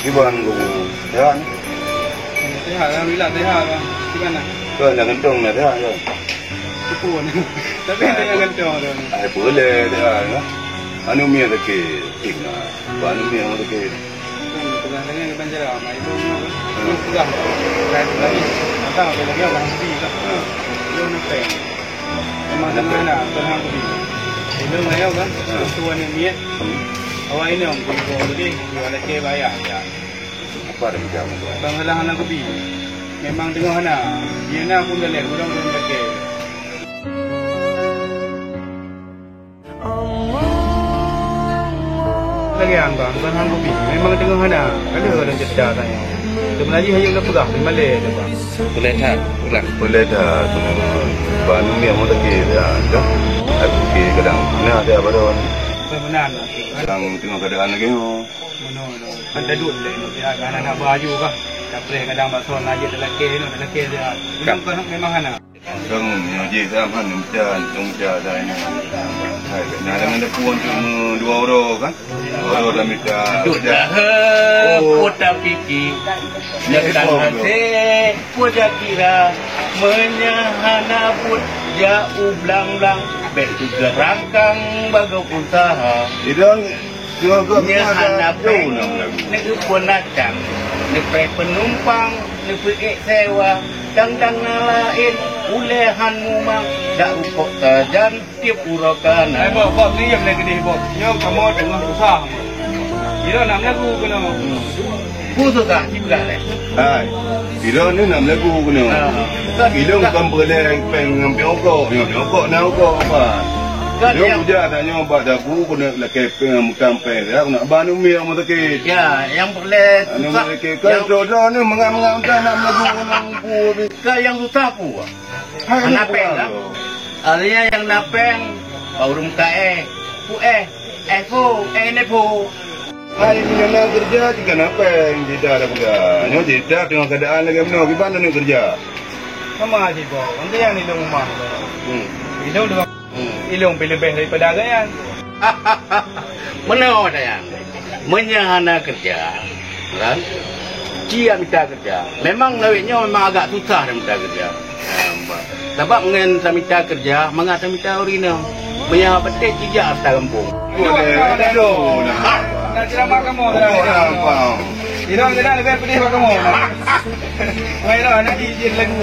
Gimana gue? Ya. Sehat, alhamdulillah sehat bang. Gimana? Kau nak gentong nak dah. Pun. Tapi dengan gentong tu. Boleh dah. Anu mia tak ke? Tinggal. Anu mia tak ke? Pegang dengan banjara. Itu pegang. Saya lagi. Nanti aku lagi orang beli lah. Dia nak pay. Memang mana? Terang beli. Ini mana kan? Tuan yang mia. Awak ini orang beli beli. Jual lagi bayar. Apa ada macam tu? Bang halang aku beli. Memang tengok mana. Dia nak pun dah leh. Orang pun pakai. Lagi bang, bukan hang kopi. Memang tengah mana? Ada orang cerita tanya. Sebenarnya hanya nak pegang di Malay tu bang. Boleh tak? Boleh dah. Banu ni yang tak kira dah. Aku kira kadang mana ada apa dah. Benar. Kadang tengok keadaan lagi no. Kan dah duduk le. Dia anak baju kah? Tak boleh kadang bakso aja dalam ke no, dalam ke dia. Memang ana. Kadang ni je zaman macam dah ini. Nah, dengan puan cuma 2 orang kan? 2 orang dah minta. Sudah kota pipi. Nyatang hati puja kira menyahana put jauh belang-belang. Betu gerangkang bagai usaha. Idang juga nyahana pun. Negeri pun datang. Negeri penumpang, negeri sewa. Dang-dang nalain ulehan mumang dak rupok tajan tiap urakan. Bos ni yang lagi ni bos. Yo kamu tengah susah. Dia nak lagu kena. Putus tak juga leh. Hai. Kira ni nak lagu kena. Kira bukan boleh peng ngambil okok nak okok apa. Dia puja tak nyoba dah aku kena laki peng kampung dah nak banu mi yang sakit. Ya, yang boleh susah. Kan dodo ni mengam-ngam tak nak lagu kena ke yang susah ku. Anak peng lah. Artinya yang napeng baru muka fu nefu. Hari ni nak kerja jika napeng tidak ada pegang. Nyo tidak dengan keadaan lagi mana gimana ni kerja. Sama aja bos. Nanti yang ni rumah. Itu dah ilung lebih daripada gaya. Mana ada yang menyahana kerja, kan? Dia minta kerja. Memang lawiknya memang agak susah dia minta kerja. Sebab mengen minta kerja, mengata minta urina. Menyah petik tidak atas kampung. Nak ceramah kamu dah. Irang kita lebih pedih kamu. Baiklah nak izin lagu.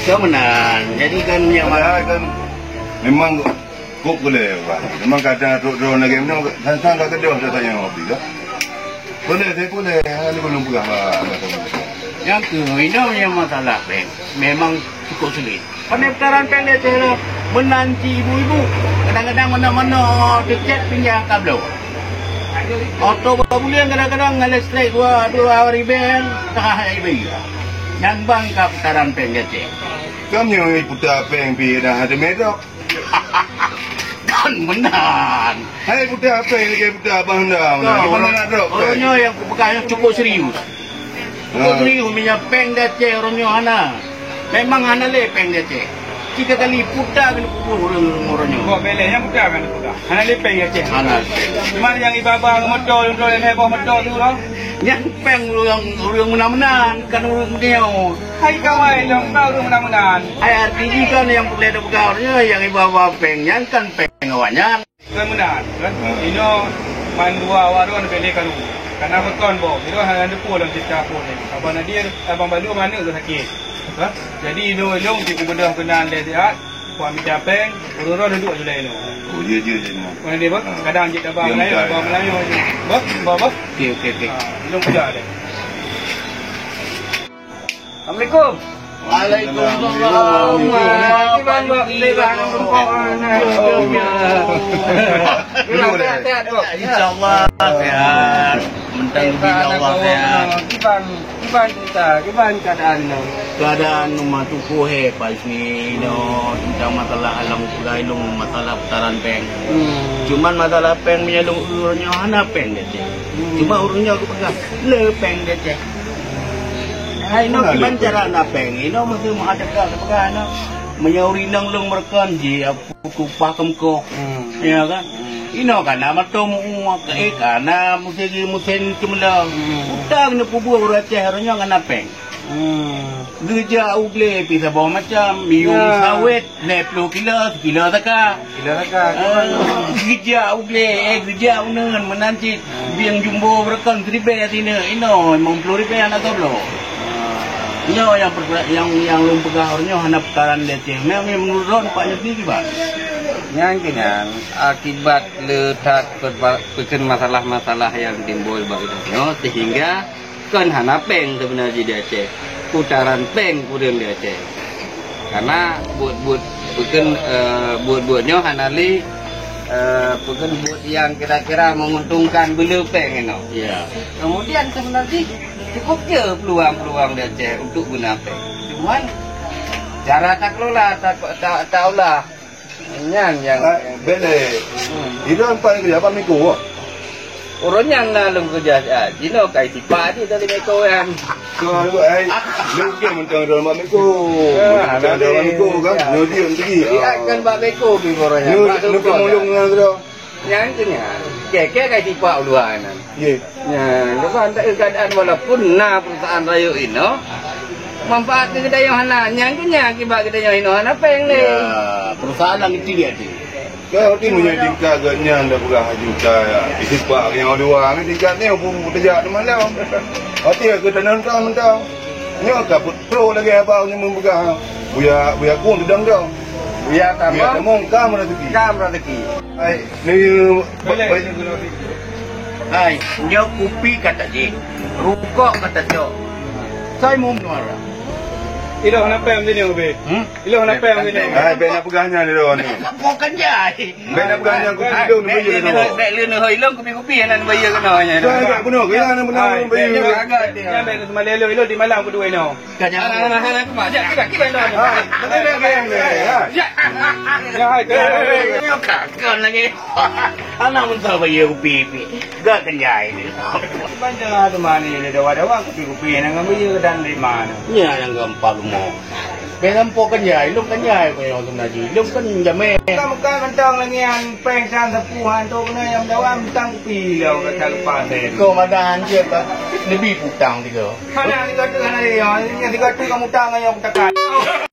Kemenan. Jadi kan yang kan memang kok boleh buat. Memang kadang duduk lagi memang sang tak kedua saya tanya hobi ke. Boleh saya boleh. Ada belum pegang lah. Yang tu ini yang masalah peng. Memang cukup sulit. Pendaftaran peng dia cara menanti ibu-ibu. Kadang-kadang mana-mana dekat pinjam kabel. Auto berbulan kadang-kadang ngalah strike 2 hari ben tak hari bayar. Yang bang pendaftaran peng dia cek. Kamu yang putar peng pi dah ada medok. Kan benar. Hai putar peng lagi putar abang dah. Gimana nak dok? Orangnya yang pegangnya cukup serius. Cukup serius punya peng dia cek orangnya ana. Memang ana le peng dia cek. 3 kali putar kena pukul orangnya. Kau belenya putar kan putar. Ana lepeng ya cek. Ana. Cuma yang ibabang motor yang heboh motor tu lah. Yang peng orang menang-menang kan orang dia. Hai kawan yang tahu tu menang-menang. Hai RTG kan yang boleh ada pegawainya yang ibawa pengnya kan peng awalnya. Kan menang kan. Ino man 2 awak tu beli kalu. Karena beton bo. Itu hanya ada pun dalam cerita pun ni. Abang Nadir, abang Balu mana tu sakit. Jadi ino long di bedah kenal dia. Puan minta peng, orang-orang duduk je lain tu. Oh je. Mana dia bang? Kadang je abang Melayu je. Bang. Okey. Long kerja dia. Assalamualaikum. Waalaikumsalam. InsyaAllah sehat. Mentang Allah sehat. Gimana keadaan no? Keadaan rumah tu kuhe pas ni no tentang masalah alam pulai long masalah putaran peng. Cuman masalah peng punya long urunnya hana peng dia. Cuma urunnya aku pegang le peng dia. Hai no gimana cara nak peng? Ino mesti ada pegang no. Menyauri nang long merkan je aku kupah kemko. Ya kan? Ino kan nama tomu ke kana musim cemela. Utang ni pubu Aceh harusnya ngana peng. Geja ugle pisa bawa macam miung sawit 10 kilo taka. Geja ugle geja unen menanti biang jumbo berkan 1000 sini. Ino 50,000 anak tablo. Nyo yang lumpegah harusnya hanap karan Aceh. Memang menurut Pak Yudi ba? Yang akibat letak berbagai masalah-masalah yang timbul baginya sehingga kan hana peng sebenarnya di Aceh, putaran peng kemudian di Aceh, karena buatnya hanali bukan buat yang kira-kira menguntungkan beli peng ini. Ya. Kemudian sebenarnya cukup je peluang-peluang di Aceh untuk guna peng. Cuman cara tak kelola tak olah. Yang bele. Itu paling kerja apa miko? Orang yang ngalung kerja Jino kai tipa di dari miko yang. Kalau lu dia mentang dalam miko. Ada dalam miko kan? Lu dia pergi. Dia kan bak miko di orangnya. Lu pemulung ngandro. Yang itunya. Keke kai tipa uluan. Ye. Ya, lepas tak keadaan walaupun perusahaan rayu ini manfaat ke kedai yang hana nyangkunya akibat kedai yang hina hana peng ni. Ya, perusahaan yang itu dia tu. Kau ti punya tingkat agaknya anda pula juta ya. Isipak yang luar ni tingkat ni pun kerja di malam. Hati aku tanam kau. Ni aku pro lagi apa yang membuka. Buya pun sedang kau. Ya, Buya temu kam rezeki. Ai, ni Hai, nyo kopi kata je. Rukok kata jo. Saya mau menara. Ilo hana peng ni obe. Ilo hana peng ni. ai ben nak pegahnya ni doh ni. Bukan jai. Ben nak pegahnya kopi dong ni bayar ni. Bek lu noh ilong kopi-kopi yang bayar kena nya. Kau agak benar, kau yang benar bayar. Agak dia. Bek tu malelo ilo di malam kedua ini. Kanya. Hana kemak. Jak kita dah. Betul nak kaya ni. Ya hai. Kan lagi. Anak mentah bayar kopi. Gak kenjai ni. Banyak tu mana ni dawa kopi-kopi yang bayar dan di mana. Ya yang gampang mo. Belam po kenjai, lu kenjai ko yung tunaji. Lu kan jame. Kamu kan mentang lagi yang pengsan sepuhan tu kena yang dawa mentang pilau kata lepas ni. Ko madahan je ka. Lebih putang dia. Hana ni kata hana dia. Yang kata kamu tang yang tekan.